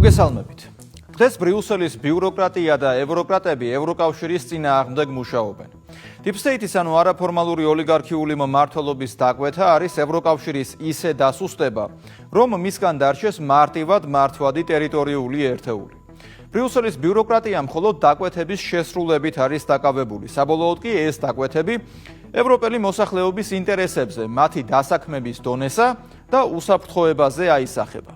მოგესალმებით. დღეს ბრიუსელის ბიუროკრატია და ევროკრატები ევროკავშირის წინააღმდეგ მუშაობენ. Deep State-ის ანუ არაფორმალური ოლიგარქიული მმართველობის დაკვეთა არის ევროკავშირის ისე დასუსტება, რომ მისგან დარჩეს მარტივად მართვადი ტერიტორიული ერთეული. ბრიუსელის ბიუროკრატია მხოლოდ დაკვეთების შესრულებით არის დაკავებული. საბოლოოდ კი ეს დაკვეთები ევროპელი მოსახლეობის ინტერესებზე, მათი დასაქმების დონესა და უსაფრთხოებაზე აისახება.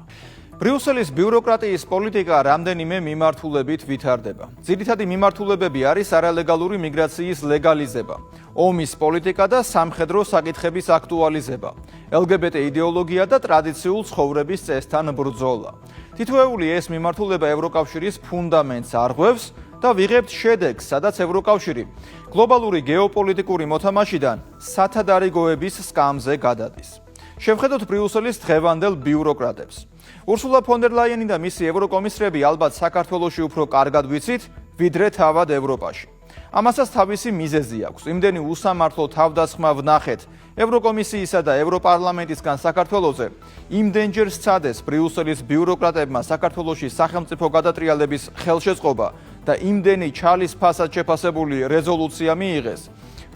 ბრიუსელის ბიუროკრატიის პოლიტიკა რამდენიმე მიმართულებით ვითარდება. ძირითადი მიმართულებები არის არალეგალური მიგრაციის ლეგალიზება, ომის პოლიტიკა და სამხედრო საკითხების აქტუალიზება, LGBT იდეოლოგია და ტრადიციულ ცხოვრების წესთან ბრძოლა. თითოეული ეს მიმართულება ევროკავშირის ფუნდამენტს არღვევს და ვიღებთ შედეგს, სადაც ევროკავშირი გლობალური გეოპოლიტიკური მოთამაშიდან სათადარიგოების სკამზე გადადის. შევხედოთ ბრიუსელის დღევანდელ ბიუროკრატებს. Ursula von der Leyen და მისი ევროკომისრები ალბათ საქართველოში უფრო კარგად ვიცით, ვიდრე თავად ევროპაში. ამასაც თავისი მიზეზი აქვს. იმდენი უსამართლო თავდასხმა ვნახეთ ევროკომისიისა და ევროპარლამენტისგან საქართველოზე, იმდენჯერ სცადეს ბრიუსელის ბიუროკრატებმა საქართველოში სახელმწიფო გადატრიალების ხელშეწყობა და იმდენი ჩალის ფასად შეფასებული რეზოლუცია მიიღეს,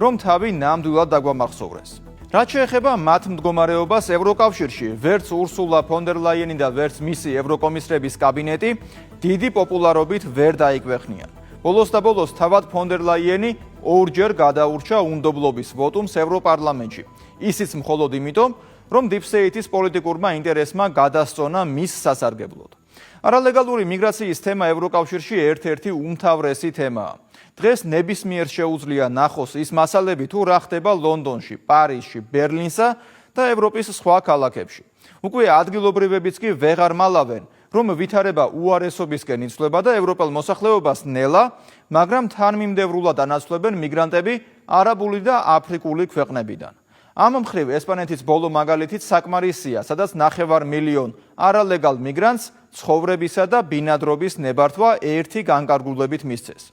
რომ თავი ნამდვილად დაგვამახსოვრეს. რაც შეეხება მათ მდგომარეობას ევროკავშირში, ვერც Ursula von der Leyen და ვერც მისი ევროკომისრების კაბინეტი დიდი პოპულარობით ვერ დაიქვეყნიან. ბოლოს და ბოლოს თავად von der Leyen ორჯერ გადაურჩა უნდობლობის ვოტუმს ევროპარლამენტში. ისიც მხოლოდ იმიტომ, რომ Deep State-ის პოლიტიკურმა ინტერესმა გადასწონა მის სასარგებლოდ. არალეგალური მიგრაციის თემა ევროკავშირში ერთ-ერთი უმთავრესი თემაა. დღეს ნებისმიერ შეუძლია ნახოს ის მასალები თუ რა ხდება ლონდონში, პარიზში, ბერლინსა და ევროპის სხვა ქალაქებში. უკვე ადგილობრივებიც კი ვეღარ მალავენ, რომ ვითარება უარესობისკენ იცვლება და ევროპელ მოსახლეობას ნელა, მაგრამ თანმიმდევრულად ანაცვლებენ მიგრანტები არაბული და აფრიკული ქვეყნებიდან. ამ მხრივ ესპანეთის ბოლო მაგალითით საკმარისია, სადაც 9 მილიონი არალეგალ მიგრანტს ცხოვრებისა და ბინადრობის ნებართვა ერთი განკარგულებით მისცეს.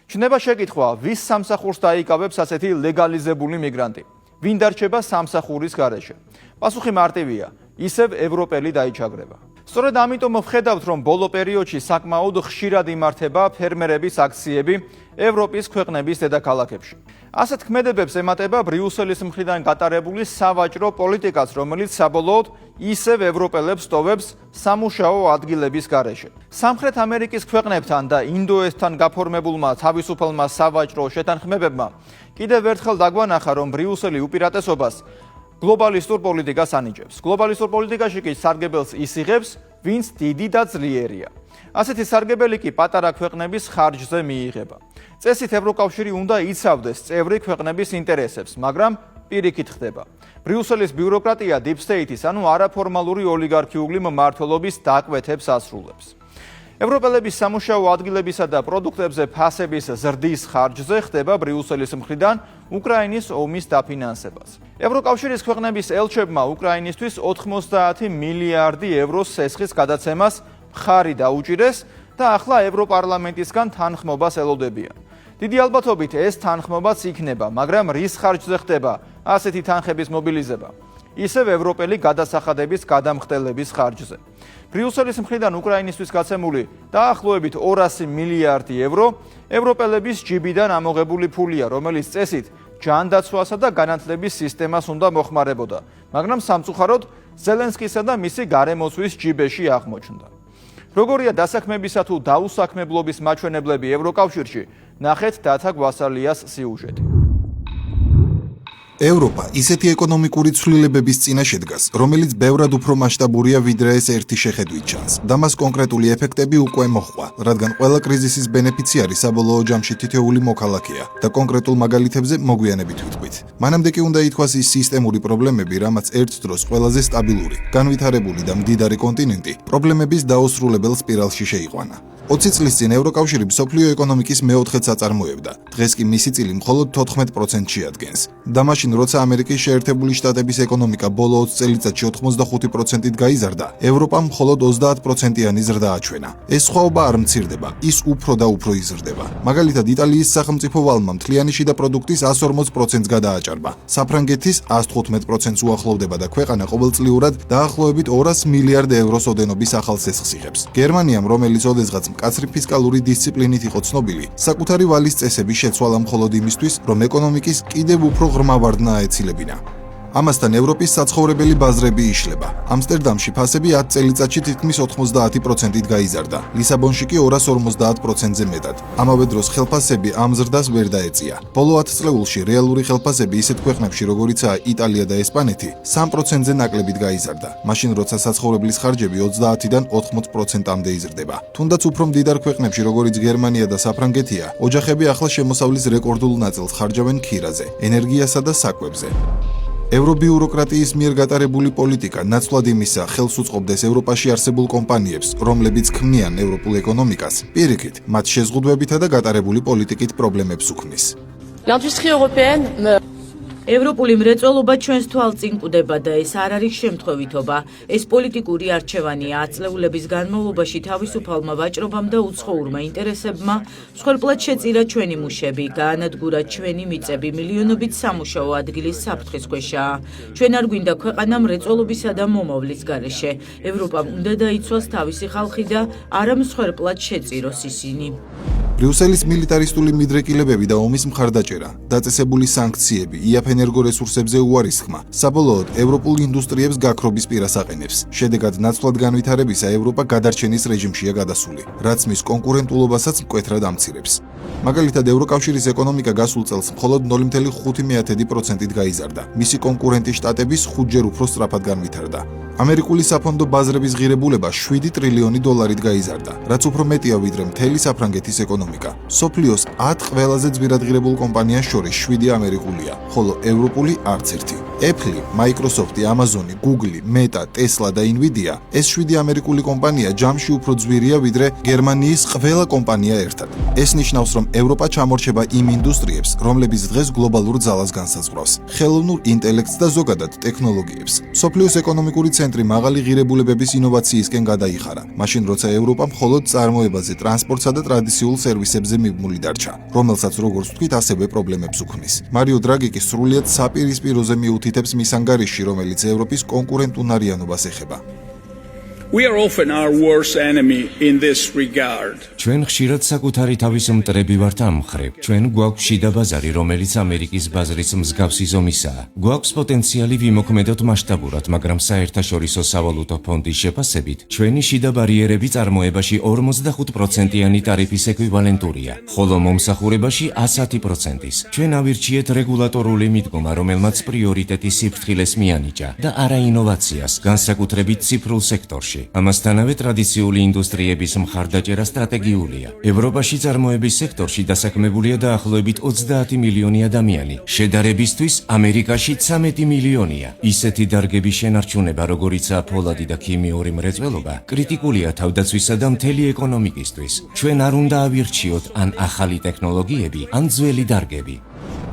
ჩნდება შეკითხვა, ვის სამსახურს დაიკავებს ასეთი ლეგალიზებული მიგრანტი? ვინ დარჩება სამსახურის გარეშე? პასუხი მარტივია, ისევ ევროპელი დაიჩაგრება. სწორედ ამიტომ ვხედავთ, რომ ბოლო პერიოდში საკმაოდ ხშირად იმართება ფერმერების აქციები ევროპის ქვეყნების დედაქალაქებში. ასეთ ქმედებებს ემატება ბრიუსელის მხრიდან გატარებული სავაჭრო პოლიტიკაც, რომელიც საბოლოოდ ისევ ევროპელებს ტოვებს სამუშაო ადგილების გარეშე. სამხრეთ ამერიკის ქვეყნებთან და ინდოეთთან გაფორმებულმა თავისუფალმა სავაჭრო შეთანხმებებმა კიდევ ერთხელ დაგვანახა, რომ ბრიუსელი უპირატესობას გლობალისტურ პოლიტიკას ანიჭებს. გლობალისტურ პოლიტიკაში კი სარგებელს ის იღებს, ვინც დიდი და ძლიერია. ასეთი სარგებელი კი პატარა ქვეყნების ხარჯზე მიიღება. წესით ევროკავშირი უნდა იცავდეს წევრი ქვეყნების ინტერესებს, მაგრამ პირიქით ხდება. ბრიუსელის ბიუროკრატია Deep State-ის, ანუ არაფორმალური ოლიგარქიული მმართველობის დაკვეთებს ასრულებს. ევროპელების სამუშაო ადგილებისა და პროდუქტებზე ფასების ზრდის ხარჯზე ხდება ბრიუსელის მხრიდან უკრაინის ომის დაფინანსებას. ევროკავშირის ქვეყნების ელჩებმა უკრაინისთვის 90 მილიარდი ევროს სესხის გადაცემას მხარი დაუჭირეს და ახლა ევროპარლამენტისგან თანხმობას ელოდებიან. დიდი ალბათობით ეს თანხმობაც იქნება, მაგრამ რის ხარჯზე ხდება ასეთი თანხების მობილიზება? ისევ ევროპელი გადასახადების გადამხდელების ხარჯზე. ბრიუსელის მხრიდან უკრაინისთვის გაცემული დაახლოებით 200 მილიარდი ევრო ევროპელების ჯიბიდან ამოღებული ფულია, რომელიც წესით ჯანდაცვასა და განათლების სისტემას უნდა მოხმარებოდა, მაგრამ სამწუხაროდ ზელენსკისა და მისი გარემოცვის ჯიბეში აღმოჩნდა. როგორია დასაქმებისა თუ დაუსაქმებლობის მაჩვენებლები ევროკავშირში, ნახეთ დათა გვასალიას სიუჟეტი. ევროპა ისეთი ეკონომიკური ცვლილებების წინაშე დგას, რომელიც ბევრად უფრო მასშტაბურია ვიდრე ეს ერთი შეხედვით ჩანს. და მას კონკრეტული ეფექტები უკვე მოჰყვა, რადგან ყველა კრიზისის ბენეფიციარი საბოლოო ჯამში თითოეული მოქალაქეა და კონკრეტულ მაგალითებზე მოგვიანებით ვიტყვით. მანამდე კი უნდა ითქვას ის სისტემური პრობლემები, რამაც ერთ დროს ყველაზე სტაბილური, განვითარებული და მდიდარი კონტინენტი პრობლემების დაუსრულებელ სპირალში შეიყვანა. 20 წლის წინ ევროკავშირი მსოფლიო ეკონომიკის მეოთხედ აწარმოებდა. დღეს კი მისი წილი მხოლოდ 14%-ში ადგენს. და მაშინ, როცა ამერიკის შეერთებული შტატების ეკონომიკა ბოლო 20 წელიწადში 85%-ით გაიზარდა, ევროპამ მხოლოდ 30%-იანი ზრდა აჩვენა. ეს სხვაობა არ მცირდება, ის უფრო და უფრო იზრდება. მაგალითად, იტალიის სახელმწიფო ვალმა მთლიანი შიდა პროდუქტის 140%-ს გადააჭარბა. საფრანგეთის 115%-ს უახლოვდება და ქვეყანა ყოველწლიურად დაახლოებით 200 მილიარდ ევროს ოდენობის ახალ სესხს იღებს. გერმანიამ, რომელიც ოდესღაც მკაცრი ფისკალური დისციპლინით იყო ცნობილი, საკუთარი ვალის წესები შეცვალა მხოლოდ იმისთვის, რომ ეკონომიკის კიდევ უფრო ღრმა ვარდნა აეცილებინა. ამასთან ევროპის საცხოვრებელი ბაზრები იშლება. ამსტერდამში ფასები 10 წელიწადში თითქმის 90%-ით გაიზარდა. ლისაბონში კი 250%-ზე მეტად. ამავე დროს ხელფასები ამ ზრდას ვერ დაეწია. ბოლო 10 წლეულში რეალური ხელფასები ისეთ ქვეყნებში, როგორიცაა იტალია და ესპანეთი, 3%-ზე ნაკლებით გაიზარდა. მაშინ, როცა საცხოვრებლის ხარჯები 30-დან 80%-მდე იზრდება. თუნდაც უფრო მდიდარ ქვეყნებში, როგორიც გერმანია და საფრანგეთია, ოჯახები ახლა შემოსავლის რეკორდულ ნაწილს ხარჯავენ ქირაზე, ენერგიასა და საკვებზე. ევრობიუროკრატიის მიერ გატარებული პოლიტიკა ნაცვლად იმისა ხელს უწყობდეს ევროპაში არსებულ კომპანიებს, რომლებიც ქმნიან ევროპულ ეკონომიკას, პირიქით, მათ შეზღუდვებითა და გატარებული პოლიტიკით პრობლემებს უქმნის. L'industrie européenne meurt. ევროპული მრეწველობა ჩვენს თვალწინ კვდება და ეს არ არის შემთხვევითობა. ეს პოლიტიკური არჩევანია. აწლეულების განმავლობაში თავისუფალმა ვაჭრობამ და უცხოურმა ინტერესებმა მსხვერპლად შეწირა ჩვენი მუშები, გაანადგურა ჩვენი მიწები, მილიონობით სამუშაო ადგილის საფრთხის ქვეშაა. ჩვენ არ გვინდა ქვეყანა მრეწველობისა და მომავლის გარეშე. ევროპამ უნდა დაიცვას თავისი ხალხი და არა მსხვერპლად შეწიროს ისინი. ბრიუსელის მილიტარისტული მიდრეკილებები და ომის მხარდაჭერა, დაწესებული სანქციები, იაფ ენერგორესურსებზე უარისხმა, საბოლოოდ ევროპულ ინდუსტრიებს გაქრობის პირას აყენებს. შედეგად ნაცვლად განვითარებისა ევროპა გადარჩენის რეჟიმშია გადასული, რაც მის კონკურენტულობასაც მკვეთრად ამცირებს. მაგალითად, ევროკავშირის ეკონომიკა გასულ წელს მხოლოდ 0.5%-ით გაიზარდა. მისი კონკურენტი შტატების 5-ჯერ უფრო სწრაფად განვითარდა. ამერიკული საფონდო ბაზრების ღირებულება 7 ტრილიონი დოლარით გაიზარდა, რაც უფრო მეტია ვიდრე მთელი საფრანგეთის ეკონომიკა. სოფლიოს 10 ყველაზე ძვირად ღირებულ კომპანიას შორის 7 ამერიკულია, ხოლო ევროპული არც ერთი. Apple, Microsoft, Amazon, Google, Meta, Tesla და Nvidia ეს 7 ამერიკული კომპანია ჯამში უფრო ძვირია ვიდრე გერმანიის ყველა კომპანია ერთად. ეს ნიშნავს, რომ ევროპა ჩამორჩება იმ ინდუსტრიებს, რომლებიც დღეს გლობალურ ძალას განსაზღვრავს, ხელოვნურ ინტელექტს და ზოგადად ტექნოლოგიებს. სოფლიოს ეკონომიკური ცენტრი მაღალი ღირებულებების ინოვაციისკენ გადაიხარა, მაშინ როცა ევროპა მხოლოდ წარმოებაზე, ტრანსპორტსა და ტრადიციულ სერვისებზე მიბმული დარჩა, რომელსაც როგორც ვთქვით, ასევე პრობლემებს უქმნის. მარიო დრაგი კი სრულიად საპირისპიროზე მიუთითებს მის ანგარიშში, რომელიც ევროპის კონკურენტუნარიანობას ეხება. We are often our worst enemy in this regard. ჩვენ ხშირად საკუთარი თავის მტრები ვართ ამ მხრივ. ჩვენ გვაქვს შიდა ბაზარი, რომელიც ამერიკის ბაზრის მსგავსი ზომისაა. გვაქვს პოტენციალი ვიმოქმედოთ მასშტაბურად, მაგრამ საერთაშორისო სავალუტო ფონდის შეფასებით, ჩვენი შიდა ბარიერები წარმოებაში 45%-იანი ტარიფის ეკვივალენტურია, ხოლო მომსახურებაში 110%-ის. ჩვენ ავირჩიეთ რეგულატორული მიდგომა, რომელმაც პრიორიტეტი სიფრთხილეს მიანიჭა და არა ინოვაციას, განსაკუთრებით ციფრულ სექტორში. ამასთანავე ტრადიციული ინდუსტრიების მხარდაჭერა სტრატეგიულია. ევროპაში წარმოების სექტორში დასაქმებულია დაახლოებით 30 მილიონი ადამიანი. შედარებისთვის ამერიკაში 13 მილიონია. ისეთი დარგების შენარჩუნება, როგორიცაა ფოლადი და ქიმიური მრეწველობა, კრიტიკულია თავდაცვისა და მთელი ეკონომიკისთვის. ჩვენ არ უნდა ავირჩიოთ ან ახალი ტექნოლოგიები, ან ძველი დარგები.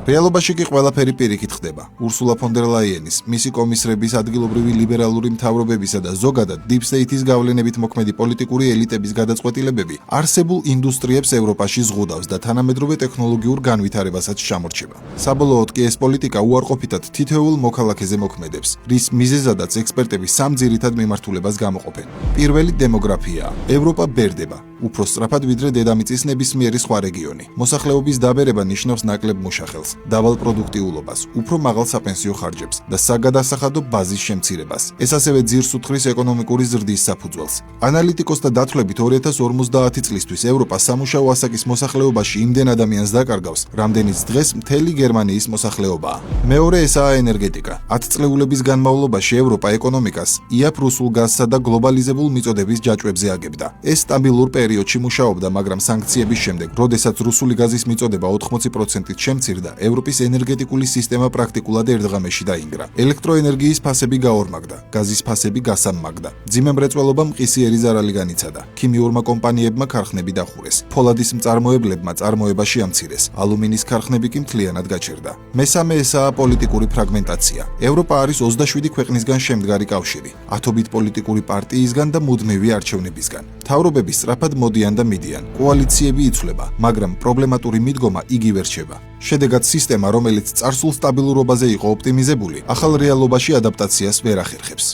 რეალობაში კი ყველაფერი პირიქით ხდება. ურსულა ფონ დერ ლაიენის, მისი კომისრების, ადგილობრივი ლიბერალური მთავრობებისა და ზოგადად Deep State-ის გავლენებით მოქმედი პოლიტიკური ელიტების გადაწყვეტილებები არსებულ ინდუსტრიებს ევროპაში ზღუდავს და თანამედროვე ტექნოლოგიურ განვითარებასაც ჩამორჩება. საბოლოოდ კი ეს პოლიტიკა უარყოფითად თითოეულ მოქალაქეზე მოქმედებს, რის მიზეზადაც ექსპერტები სამ ძირითად მიმართულებას გამოყოფენ. პირველი დემოგრაფია. ევროპა ბერდება, უფრო სწრაფად ვიდრე დედამიწის ნებისმიერი სხვა რეგიონი. მოსახლეობის დაბერება ნიშნავს ნაკლებ მუშახელს, დავალ პროდუქტიულობას, უფრო მაღალ საპენსიო ხარჯებს და საგადასახადო ბაზის შემცირებას. ეს ასევე ძირს უთხრის ეკონომიკური ზრდის საფუძველს. ანალიტიკოსთა დათვლებით 2050 წლისთვის ევროპა სამუშაო ასაკის მოსახლეობაში იმდენ ადამიანს დაკარგავს, რამდენიც დღეს მთელი გერმანიის მოსახლეობაა. მეორე ესაა ენერგეტიკა. 10 წლეულების განმავლობაში ევროპა ეკონომიკას იაფ რუსულ გაზსა და გლობალიზებულ მიწოდების ჯაჭვებზე აგებდა. ეს სტაბილურ პერიოდში მუშაობდა, მაგრამ სანქციების შემდეგ, როდესაც რუსული გაზის მიწოდება 80%-ით შემცირდა, ევროპის ენერგეტიკული სისტემა პრაქტიკულად ერთ ღამეში დაინგრა. ელექტროენერგიის ფასები გაორმაგდა, გაზის ფასები გასამმაგდა. მძიმე მრეწველობა მყისიერი ზარალი განიცადა. ქიმიურმა კომპანიებმა ქარხნები დახურეს. ფოლადის მწარმოებლებმა წარმოებაში ამცირეს. ალუმინის ქარხნები კი მთლიანად გაჩერდა. მესამე ესაა პოლიტიკური ფრაგმენტაცია. ევროპა არის 27 ქვეყნისგან შემდგარი კავშირი, 10 პოლიტიკური პარტიისგან და მუდმივი არჩევნებისგან. მთავრობები სწრაფად მოდიან და მიდიან, კოალიციები იცვლება, მაგრამ პრობლემატური მიდგომა იგივე რჩება. შედეგად სისტემა, რომელიც წარსულ სტაბილურობაზე იყო ოპტიმიზებული, ახალ რეალობაში ადაპტაციას ვერ ახერხებს.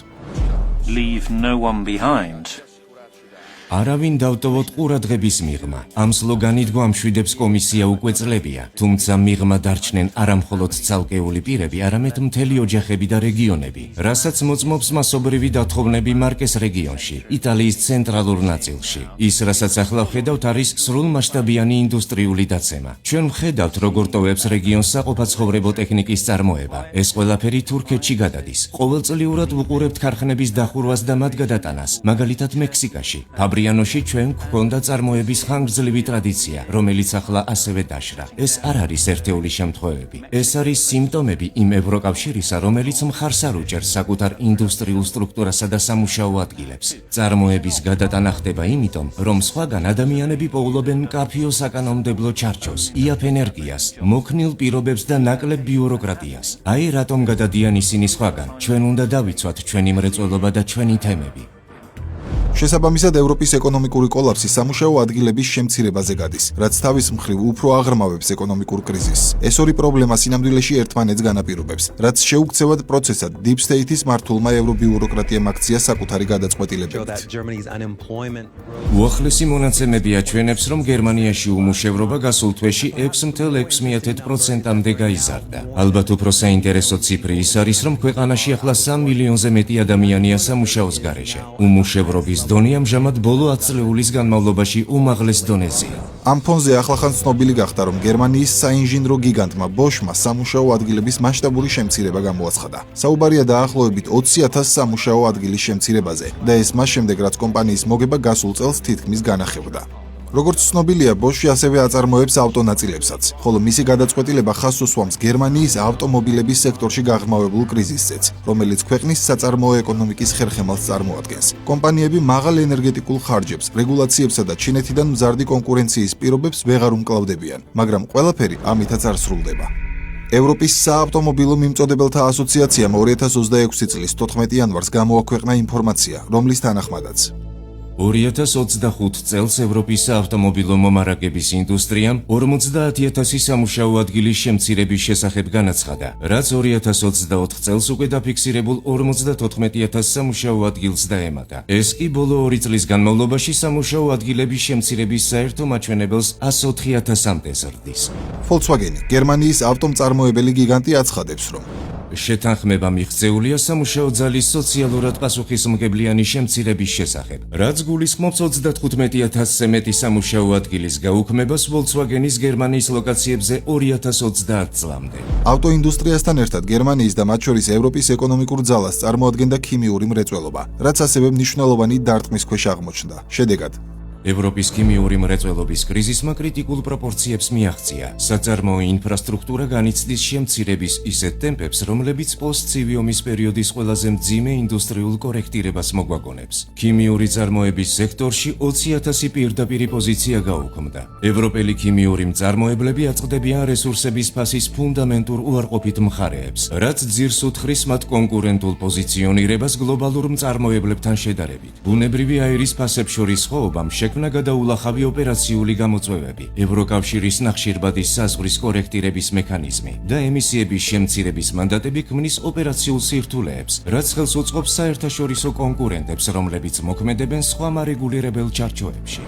Leave no one behind. არავინ დავტოვოთ ყურადღების მიღმა. ამ სლოგანით გვამშვიდებს კომისია უკვე წლებია, თუმცა მიღმა დარჩნენ არა მხოლოდ ცალკეული პირები, არამედ მთელი ოჯახები და რეგიონები, რასაც მოწმობს მასობრივი დათხოვნები მარკეს რეგიონში, იტალიის ცენტრალურ ნაწილში. ის, რასაც ახლა ვხედავთ, არის სრულმასშტაბიანი ინდუსტრიული დაცემა. ჩვენ ვხედავთ, როგორ ტოვებს რეგიონს საყოფაცხოვრებო ტექნიკის წარმოება. ეს ყველაფერი თურქეთში გადადის. ყოველწლიურად ვუყურებთ ქარხნების დახურვას და მათ გადატანას, მაგალითად მექსიკაში. იანოში ჩვენ გვქონდა წარმოების ხანგრძლივი ტრადიცია, რომელიც ახლა ასევე დაშრა. ეს არ არის ერთეული შემთხვევები. ეს არის სიმპტომები იმ ევროკავშირისა, რომელიც მხარს არ უჭერს საკუთარ ინდუსტრიულ სტრუქტურასა და სამუშაო ადგილებს. წარმოების გადატანა ხდება იმიტომ, რომ სხვაგან ადამიანები პოულობენ მკაფიო საკანონმდებლო ჩარჩოს, იაფ ენერგიას, მოქნილ პირობებს და ნაკლებ ბიუროკრატიას. აი რატომ გადადიან ისინი სხვაგან. ჩვენ უნდა დავიცვათ ჩვენი მრეწველობა და ჩვენი თემები. შესაბამისად, ევროპის ეკონომიკური კოლაფსი სამუშაო ადგილების შემცირებაზე გადის, რაც თავის მხრივ უფრო აღრმავებს ეკონომიკურ კრიზისს. ეს ორი პრობლემა სინამდვილეში ერთმანეთს განაპირობებს, რაც შეუქცევად პროცესად Deep State-ის მართულმა ევრობიუროკრატიამ აქცია საკუთარი გადაწყვეტილებებით. უახლესი მონაცემები აჩვენებს, რომ გერმანიაში უმუშევრობა გასულ თვეში 6.6%-მდე გაიზარდა. ალბათ უფრო საინტერესო ციფრი ის არის, რომ ქვეყანაში ახლა 3 მილიონზე მეტი ადამიანია სამუშაოს გარეშე. უმუშევრობის დონე ამჟამად ბოლო 10 წლეულის განმავლობაში უმაღლეს დონეზეა. ამ ფონზე ახლახან ცნობილი გახდა, რომ გერმანიის საინჟინრო გიგანტმა Bosch-მა სამუშაო ადგილების მასშტაბური შემცირება გამოაცხადა. საუბარია დაახლოებით 20,000 სამუშაო ადგილის შემცირებაზე და ეს მას შემდეგ, რაც კომპანიის მოგება გასულ წელს თითქმის განახებდა. როგორც ცნობილია, Bosch ასევე აწარმოებს ავტონაწილებსაც, ხოლო მისი გადაწყვეტილება ხაზს უსვამს გერმანიის ავტომობილების სექტორში გაღრმავებულ კრიზისზეც, რომელიც ქვეყნის საწარმოო ეკონომიკის ხერხემალს წარმოადგენს. კომპანიები მაღალ ენერგეტიკულ ხარჯებს, რეგულაციებსა და ჩინეთიდან მზარდი კონკურენციის პირობებს ვეღარ უმკლავდებიან, მაგრამ ყველაფერი ამითაც არ სრულდება. ევროპის საავტომობილო მიმწოდებელთა ასოციაციამ 2026 წლის 14 იანვარს გამოაქვეყნა ინფორმაცია, რომლის თანახმადაც 2025 წელს ევროპის საავტომობილო მომარაგების ინდუსტრიამ 50,000 სამუშაო ადგილის შემცირების შესახებ განაცხადა, რაც 2024 წელს უკვე დაფიქსირებულ 54,000 სამუშაო ადგილს დაემატა. ეს კი ბოლო 2 წლის განმავლობაში სამუშაო ადგილების შემცირების საერთო მაჩვენებელს 104,000-მდე ზრდის. Volkswagen, გერმანიის ავტომწარმოებელი გიგანტი აცხადებს, რომ შეთანხმება მიღწეულია სამუშაო ძალის სოციალურად პასუხისმგებლიანი შემცირების შესახებ, რაც გულისხმობს 35,000-ზე მეტი სამუშაო ადგილის გაუქმებას Volkswagen-ის გერმანიის ლოკაციებზე 2030 წლამდე. ავტოინდუსტრიასთან ერთად გერმანიის და მათ შორის ევროპის ეკონომიკურ ძალას წარმოადგენდა ქიმიური მრეწველობა, რაც ასევე მნიშვნელოვანი დარტყმის ქვეშ აღმოჩნდა. შედეგად ევროპის ქიმიური მრეწველობის კრიზისმა კრიტიკულ პროპორციებს მიაღწია. საწარმოო ინფრასტრუქტურა განიცდის შემცირების ისეთ ტემპებს, რომლებიც პოსტცივი ომის პერიოდის ყველაზე მძიმე ინდუსტრიულ კორექტირებას მოგვაგონებს. ქიმიური წარმოების სექტორში 20,000 პირდაპირი პოზიცია გაუქმდა. ევროპელი ქიმიური მწარმოებლები აწყდებიან რესურსების ფასის ფუნდამენტურ უარყოფით მხარეებს, რაც ძირს უთხრის მათ კონკურენტულ პოზიციონირებას გლობალურ მწარმოებლებთან შედარებით. ბუნებრივი აირის ფასებს შორის სხვაობამ შექმნა გადაულახავი ოპერაციული გამოწვევები, ევროკავშირის ნახშირბადის საზღვრის კორექტირების მექანიზმი და ემისიების შემცირების მანდატები ქმნის ოპერაციულ სირთულეებს, რაც ხელს უწყობს საერთაშორისო კონკურენტებს, რომლებიც მოქმედებენ სხვა მარეგულირებელ ჩარჩოებში.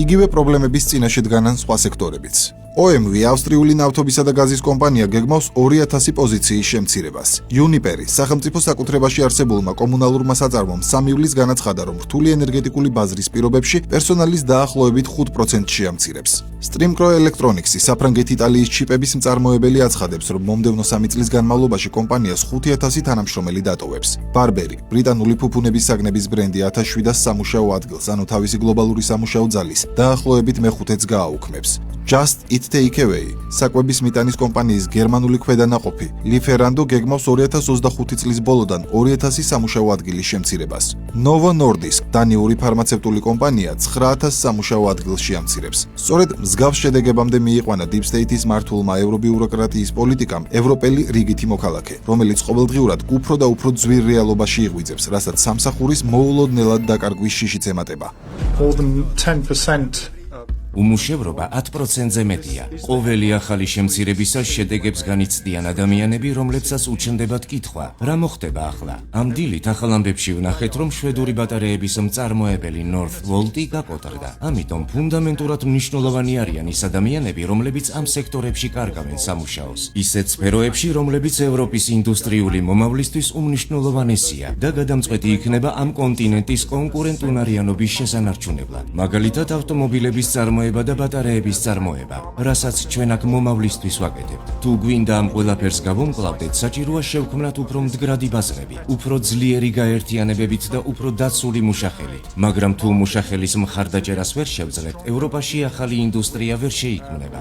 იგივე პრობლემების წინაშე დგანან სხვა სექტორებიც. OMV, ავსტრიული ნავთობისა და გაზის კომპანია გეგმავს 2,000 პოზიციის შემცირებას. Uniper, სახელმწიფო საკუთრებაში არსებულმა კომუნალურმა საწარმომ 3 ივლისს განაცხადა, რომ რთული ენერგეტიკული ბაზრის პირობებში პერსონალის დაახლოებით 5% შეამცირებს. Streamcro Electronics, საფრანგეთ-იტალიის ჩიპების მწარმოებელი აცხადებს, რომ მომდევნო 3 წლის განმავლობაში კომპანიას 5,000 თანამშრომელი დატოვებს. Burberry, ბრიტანული ფუფუნების საგნების ბრენდი 1700 სამუშაო ადგილს, ანუ თავისი გლობალური სამუშაო ძალის დაახლოებით მეხუთედს გააუქმებს. Just Eat Takeaway, საკვების მიტანის კომპანიის გერმანული ქვედანაყოფი, Lieferando გეგმავს 2025 წლის ბოლოდან 2000 სამუშაო ადგილის შემცირებას. Novo Nordisk, დანიური ფარმაცევტული კომპანია 9000 სამუშაო ადგილს შეამცირებს. სწორედ მსგავს შედეგებამდე მიიყვანა Deep State-ის მართულმა ევრობიუროკრატიის პოლიტიკამ ევროპელი რიგითი მოქალაქე, რომელიც ყოველდღიურად უფრო და უფრო ძვირ რეალობაში იღვიძებს, რასაც სამსახურის მოულოდნელად დაკარგვის შიშიც ემატება. More than 10% უმუშევრობა 10%-ზე მეტია. ყოველი ახალი შემცირებისას შედეგებს განიცდიან ადამიანები, რომლებსაც უჩნდებათ კითხვა: რა მოხდება ახლა? ამ დილით ახალ ამბებში ვნახეთ, რომ შვედური ბატარეების მწარმოებელი Northvolt გაკოტრდა. ამიტომ ფუნდამენტურად მნიშვნელოვანი არიან ის ადამიანები, რომლებიც ამ სექტორებში კარგავენ სამუშაოს. ისეთ სფეროებში, რომლებიც ევროპის ინდუსტრიული მომავლისთვის უმნიშვნელოვანესია და გადამწყვეტი იქნება ამ კონტინენტის კონკურენტუნარიანობის შესანარჩუნებლად. მაგალითად, ავტომობილების წარმოება და ბატარეების წარმოება, რასაც ჩვენ აქ მომავლისთვის ვაკეთებთ. თუ გვინდა ამ ყველაფერს გავუმკლავდეთ, საჭიროა შევქმნათ უფრო მდგრადი ბაზრები, უფრო ძლიერი გაერთიანებებით და უფრო დაცული მუშახელით. მაგრამ თუ მუშახელის მხარდაჭერას ვერ შევძლებთ, ევროპაში ახალი ინდუსტრია ვერ შეიქმნება.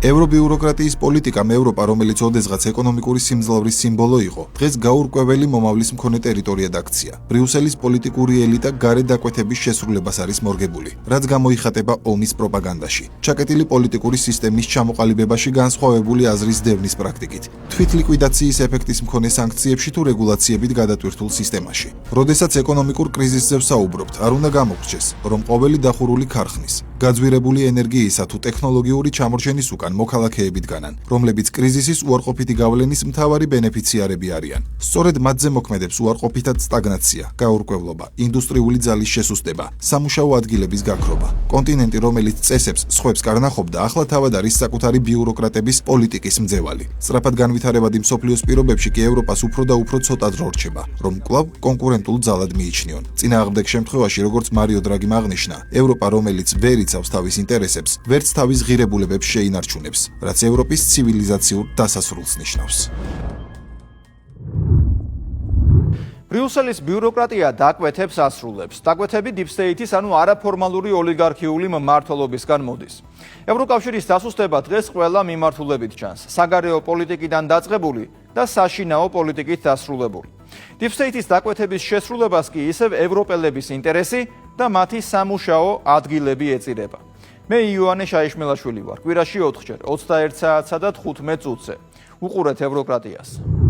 ევრობიუროკრატიის პოლიტიკამ ევროპა, რომელიც ოდესღაც ეკონომიკური სიმძლავრის სიმბოლო იყო, დღეს გაურკვეველი მომავლის მქონე ტერიტორიად აქცია. ბრიუსელის პოლიტიკური ელიტა გარეთ დაკვეთების შესრულებას არის მორგებული, რაც გამოიხატება ომის პროპაგანდაში. ჩაკეტილი პოლიტიკური სისტემის ჩამოყალიბებაში განსხვავებული აზრის დევნის პრაქტიკით, თვითლიკვიდაციის ეფექტის მქონე სანქციებში თუ რეგულაციებით გადატვირთულ სისტემაში. როდესაც ეკონომიკურ კრიზისზე ვსაუბრობთ, არ უნდა გამოგრჩეს, რომ ყოველი დახურული ქარხნის, გაძვირებული ენერგიისა თუ ტექნოლოგიური ჩამორჩენის უკან მოქალაქეებით განან, რომლებიც კრიზისის უარყოფითი გავლენის მთავარი ბენეფიციარები არიან. სწორედ მათზე მოქმედებს უარყოფითად სტაგნაცია, გაურკვევლობა, ინდუსტრიული ძალის შესუსტება, სამუშაო ადგილების გაქრობა. კონტინენტი, რომელიც წესებს სხვებს კარნახობდა, ახლა თავად არის საკუთარი ბიუროკრატების პოლიტიკის მძევალი. სწრაფად განვითარებადი მსოფლიოს პირობებში კი ევროპას უფრო და უფრო ცოტა დრო რჩება, რომ კვლავ კონკურენტულ ძალად მიიჩნიონ. წინააღმდეგ შემთხვევაში, როგორც მარიო დრაგიმ აღნიშნა, ევროპა, რომელიც ვერ იცავს თავის ინტერესებს, ვერც თავის ღირებულებებს შეინარჩუნებს, რაც ევროპის ცივილიზაციურ დასასრულს ნიშნავს. ბრიუსელის ბიუროკრატია დაკვეთებს ასრულებს. დაკვეთები Deep State-ის, ანუ არაფორმალური ოლიგარქიული მმართველობისგან მოდის. ევროკავშირის დასუსტება დღეს ყველა მიმართულებით ჩანს. საგარეო პოლიტიკიდან დაწყებული და საშინაო პოლიტიკით დასრულებული. Deep State-ის დაკვეთების შესრულებას კი ისევ ევროპელების ინტერესი და მათი სამუშაო ადგილები ეწირება. მე იოანე შაიშმელაშვილი ვარ. კვირაში 4 ჯერ 21 საათსა და 15 წუთზე. უყურეთ ევროკრატიას.